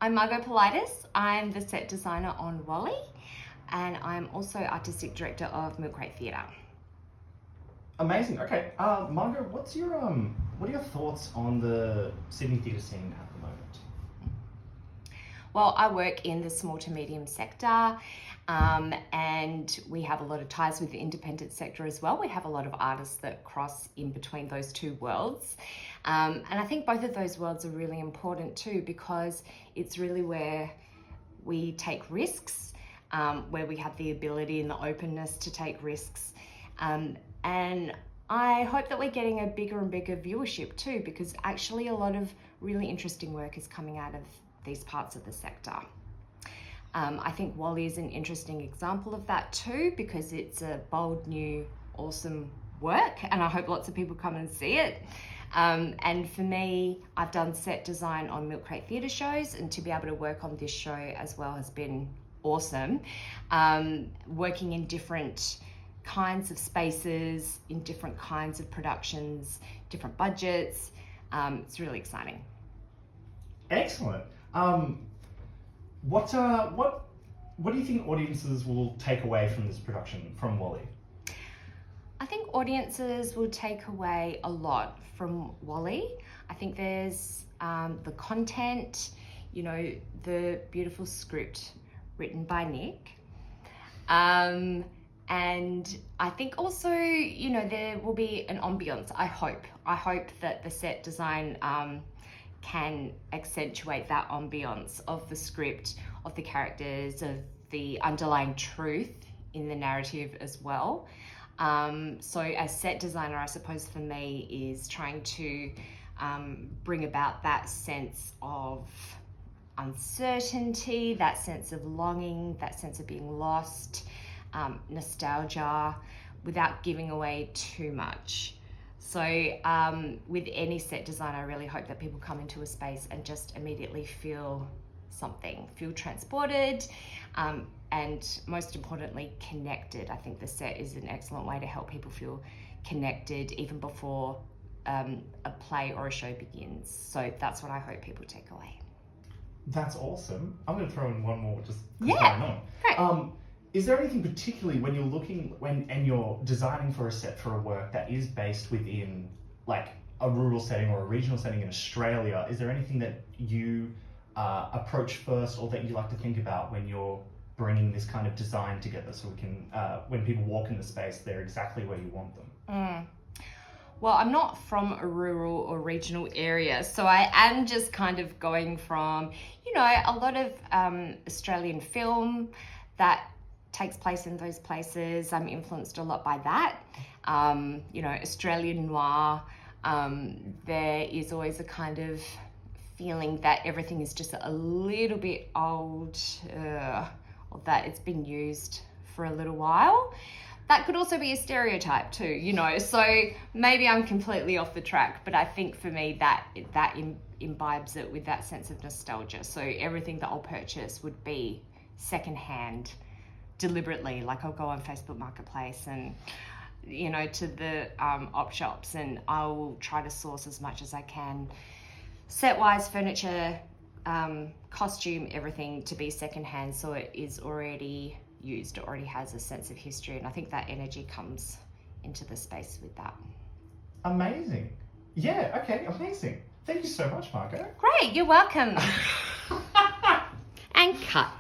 I'm Margot Politis. I'm the set designer on Wally, and I'm also artistic director of Milk Crate Theatre. Amazing. Okay, Margot, what are your thoughts on the Sydney theatre scene at the moment? Well, I work in the small to medium sector, and we have a lot of ties with the independent sector as well. We have a lot of artists that cross in between those two worlds. And I think both of those worlds are really important too, because it's really where we take risks, where we have the ability and the openness to take risks. And I hope that we're getting a bigger and bigger viewership too, because actually a lot of really interesting work is coming out of these parts of the sector. I think Wally is an interesting example of that too, because it's a bold, new, awesome work, and I hope lots of people come and see it. And for me, I've done set design on Milk Crate Theatre shows, and to be able to work on this show as well has been awesome. Working in different kinds of spaces, in different kinds of productions, different budgets, it's really exciting. Excellent. What do you think audiences will take away from this production, from Wally? I think audiences will take away a lot from Wally. I think there's the content, the beautiful script written by Nick. And I think also, there will be an ambience, I hope. I hope that the set design can accentuate that ambience of the script, of the characters, of the underlying truth in the narrative as well. So as set designer, I suppose for me is trying to bring about that sense of uncertainty, that sense of longing, that sense of being lost, nostalgia, without giving away too much. So with any set design, I really hope that people come into a space and just immediately feel something, feel transported, and most importantly, connected. I think the set is an excellent way to help people feel connected even before a play or a show begins. So that's what I hope people take away. That's awesome. I'm going to throw in one more just Yeah. Great. Is there anything particularly when you're looking and you're designing for a set for a work that is based within like a rural setting or a regional setting in Australia? Is there anything that you approach first or that you like to think about when you're bringing this kind of design together, so we can when people walk in the space, they're exactly where you want them? Well, I'm not from a rural or regional area, so I am just kind of going from, a lot of Australian film that takes place in those places. I'm influenced a lot by that. Australian noir, there is always a kind of feeling that everything is just a little bit old, or that it's been used for a little while. That could also be a stereotype too, so maybe I'm completely off the track, but I think for me that imbibes it with that sense of nostalgia. So everything that I'll purchase would be secondhand, deliberately. Like I'll go on Facebook Marketplace and to the op shops, and I'll try to source as much as I can, set wise, furniture, costume, everything to be secondhand, so it is already used, it already has a sense of history, and I think that energy comes into the space with that. Amazing. Yeah, okay, amazing. Thank you so much, Margot. Great, you're welcome. And cut.